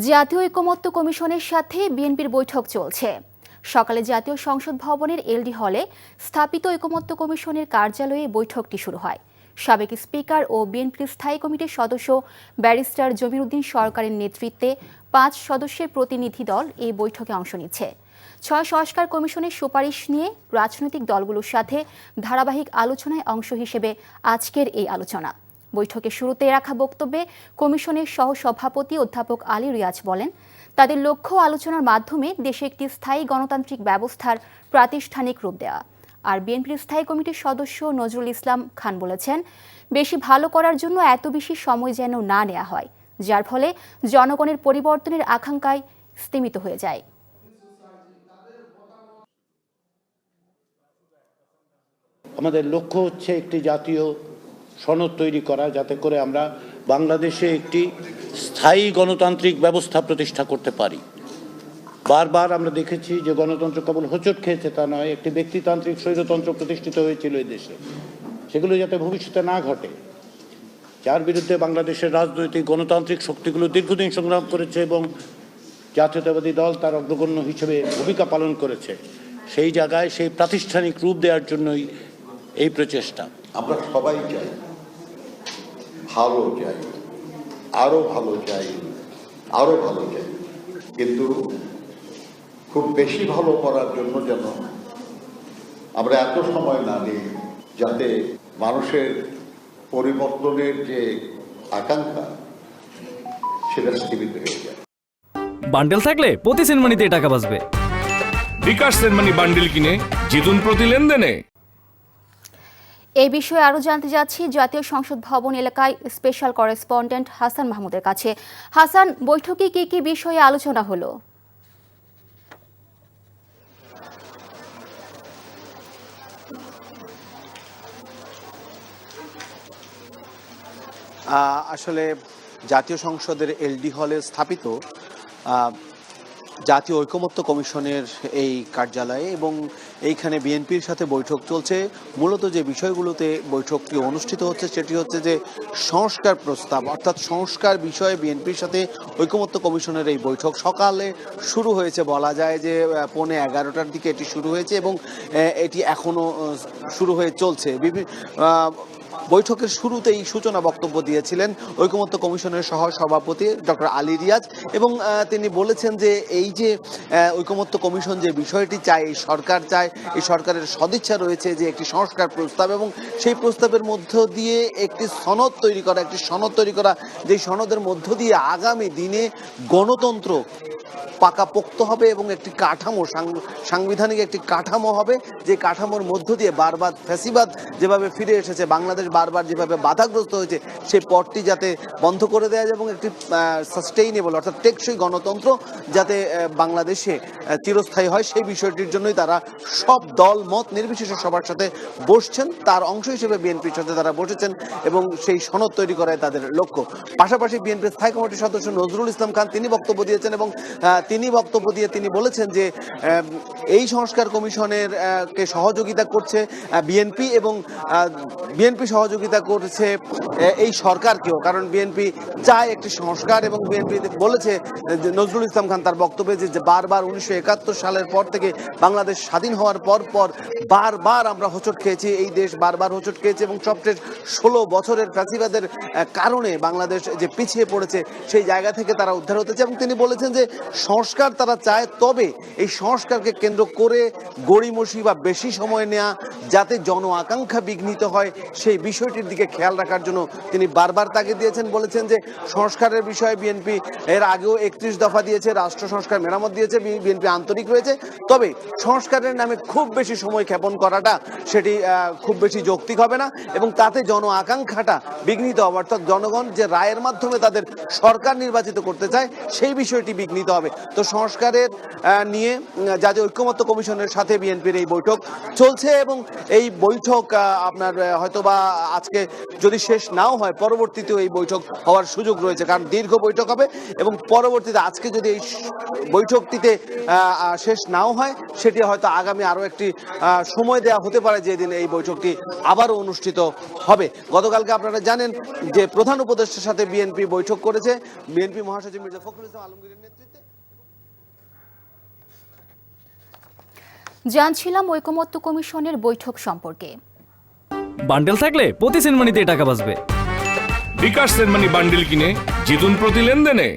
জাতীয় ঐকমত্য কমিশনের সাথে বিএনপির বৈঠক চলছে। সকালে জাতীয় সংসদ ভবনের এলডি হলে স্থাপিত ঐকমত্য কমিশনের কার্যালয়ে বৈঠকটি শুরু হয়। সাবেক স্পিকার ও বিএনপির স্থায়ী কমিটির সদস্য ব্যারিস্টার জমির উদ্দিন সরকারের নেতৃত্বে 5 সদস্যের প্রতিনিধি দল এই বৈঠকে অংশ নিচ্ছে। 6 সংস্কার কমিশনের সুপারিশ নিয়ে রাজনৈতিক দলগুলোর সাথে ধারাবাহিক আলোচনায় অংশ হিসেবে আজকের এই আলোচনা। বৈঠকের শুরুতে রাখা বক্তব্যে কমিশনের সহসভাপতি অধ্যাপক আলী রিয়াজ বলেন, তাদের লক্ষ্য আলোচনার মাধ্যমে দেশে একটি স্থায়ী গণতান্ত্রিক ব্যবস্থার প্রাতিষ্ঠানিক রূপ দেওয়া। আর বিএনপির স্থায়ী কমিটির সদস্য নজরুল ইসলাম খান বলেছেন, বেশি ভালো করার জন্য এত বেশি সময় যেন না নেওয়া হয়, যার ফলে জনগণের পরিবর্তনের আকাঙ্ক্ষায় স্তীমিত হয়ে যায়। আমাদের লক্ষ্য হচ্ছে একটি জাতীয় সনদ তৈরি করা, যাতে করে আমরা বাংলাদেশে একটি স্থায়ী গণতান্ত্রিক ব্যবস্থা প্রতিষ্ঠা করতে পারি। বারবার আমরা দেখেছি যে গণতন্ত্র কেবল হোঁচট খেয়েছে তা নয়, একটি ব্যক্তিতান্ত্রিক স্বৈরতন্ত্র প্রতিষ্ঠিত হয়েছিল এই দেশে। সেগুলো যাতে ভবিষ্যতে না ঘটে, যার বিরুদ্ধে বাংলাদেশের রাজনৈতিক গণতান্ত্রিক শক্তিগুলো দীর্ঘদিন সংগ্রাম করেছে এবং জাতীয়তাবাদী দল তার অগ্রগণ্য হিসেবে ভূমিকা পালন করেছে, সেই জায়গায় সেই প্রাতিষ্ঠানিক রূপ দেওয়ার জন্যই এই প্রচেষ্টা। আমরা সবাই চাই, ভালো চাই, আরো ভালো চাই, আরো ভালো চাই, কিন্তু খুব বেশি ভালো করার জন্য যেন আমরা এত সময় না নিই, যাতে মানুষের পরিবর্তনের যে আকাঙ্ক্ষা সেটা স্থগিত হয়ে যায়। বান্ডেল থাকলে প্রতি সেনমানিতে টাকা বাঁচবে। বিকাশ সেনমানি বান্ডেল কিনে জিতুন প্রতি লেনদেনে। এই বিষয়ে আরো জানতে যাচ্ছি জাতীয় সংসদ ভবন এলাকায় স্পেশাল করেসপন্ডেন্ট হাসান মাহমুদের কাছে। হাসান, বৈঠকে কি কি বিষয়ে আলোচনা হলো? আসলে জাতীয় সংসদের এলডি হলে স্থাপিত জাতীয় ঐকমত্য কমিশনের এই কার্যালয়ে এবং এইখানে বিএনপির সাথে বৈঠক চলছে। মূলত যে বিষয়গুলোতে বৈঠকটি অনুষ্ঠিত হচ্ছে সেটি হচ্ছে যে সংস্কার প্রস্তাব, অর্থাৎ সংস্কার বিষয়ে বিএনপির সাথে ঐকমত্য কমিশনের এই বৈঠক সকালে শুরু হয়েছে, বলা যায় যে 11:15 দিকে এটি শুরু হয়েছে এবং এটি এখনও শুরু হয়ে চলছে। বৈঠকের শুরুতেই সূচনা বক্তব্য দিয়েছিলেন ঐকমত্য কমিশনের সহ সভাপতি ডক্টর আলী রিয়াজ এবং তিনি বলেছেন যে এই যে ঐকমত্য কমিশন যে বিষয়টি চায়, এই সরকার চায়, এই সরকারের সদিচ্ছা রয়েছে যে একটি সংস্কার প্রস্তাব এবং সেই প্রস্তাবের মধ্য দিয়ে একটি সনদ তৈরি করা, যেই সনদের মধ্য দিয়ে আগামী দিনে গণতন্ত্র পাকাপোক্ত হবে এবং একটি কাঠামো, সাংবিধানিক একটি কাঠামো হবে, যে কাঠামোর মধ্য দিয়ে বারবার ফ্যাসিবাদ যেভাবে ফিরে এসেছে, বাংলাদেশ বারবার যেভাবে বাধাগ্রস্ত হয়েছে, সেই পথটি যাতে বন্ধ করে দেওয়া যায় এবং একটি সাস্টেইনেবল অর্থাৎ টেকসই গণতন্ত্র যাতে বাংলাদেশে চিরস্থায়ী হয়, সেই বিষয়টির জন্যই তারা সব দল মত নির্বিশেষে সবার সাথে বসছেন। তার অংশ হিসেবে বিএনপির সাথে তারা বসেছেন এবং সেই সনদ তৈরি করায় তাদের লক্ষ্য। পাশাপাশি বিএনপির স্থায়ী কমিটির সদস্য নজরুল ইসলাম খান তিনি বক্তব্য দিয়েছেন এবং তিনি বলেছেন যে এই সংস্কার কমিশনের কে সহযোগিতা করছে বিএনপি এবং বিএনপি সহযোগিতা করছে এই সরকারকেও, কারণ বিএনপি চায় একটি সংস্কার এবং বিএনপি বলেছে নজরুল ইসলাম খান তার বক্তব্যে যে বারবার 1971 সালের পর থেকে বাংলাদেশ স্বাধীন হওয়ার পর বারবার আমরা হোঁচট খেয়েছি, এই দেশ বারবার হোঁচট খেয়েছে এবং সবচেয়ে 16 বছরের ফ্যাসিবাদের কারণে বাংলাদেশ যে পিছিয়ে পড়েছে সেই জায়গা থেকে তারা উদ্ধার হতেছে এবং তিনি বলেছেন যে সংস্কার তারা চায়, তবে এই সংস্কারকে কেন্দ্র করে গড়িমসি বা বেশি সময় নেওয়া যাতে জন আকাঙ্ক্ষা বিঘ্নিত হয় সেই বিষয়টির দিকে খেয়াল রাখার জন্য তিনি বারবার তাগিদ দিয়েছেন। বলেছেন যে সংস্কারের বিষয়ে বিএনপি এর আগেও 31 দফা দিয়েছে, রাষ্ট্র সংস্কার মেরামত দিয়েছে, বিএনপি আন্তরিক রয়েছে, তবে সংস্কারের নামে খুব বেশি সময় ক্ষেপণ করাটা সেটি খুব বেশি যৌক্তিক হবে না এবং তাতে জন আকাঙ্ক্ষাটা বিঘ্নিত হবে, অর্থাৎ জনগণ যে রায়ের মাধ্যমে তাদের সরকার নির্বাচিত করতে চায় সেই বিষয়টি বিঘ্নিত হবে। তো সংস্কারের নিয়ে জাতীয় ঐক্যমত্য কমিশনের সাথে বিএনপির এই বৈঠক চলছে এবং এই বৈঠক আপনার হয়তোবা আজকে যদি শেষ নাও হয় পরবর্তীতেও এই বৈঠক হওয়ার সুযোগ রয়েছে, কারণ দীর্ঘ বৈঠক হবে এবং পরবর্তীতে আজকে যদি এই বৈঠকটিতে শেষ নাও হয় সেটি হয়তো আগামী আরও একটি সময় দেওয়া হতে পারে যেদিন এই বৈঠকটি আবারও অনুষ্ঠিত হবে। গতকালকে আপনারা জানেন যে প্রধান উপদেষ্টার সাথে বিএনপি বৈঠক করেছে, বিএনপি মহাসচিব মির্জা ফখরুল ইসলাম আলমগীরের নেতৃত্বে। জানছিলাম ঐকমত্য কমিশনের বৈঠক সম্পর্কে। বান্ডেল থাকলে প্রতি সেনমানিতে টাকা বাঁচবে। বিকাশ সেনমানি বান্ডিল কিনে জিতুন প্রতি লেনদেনে।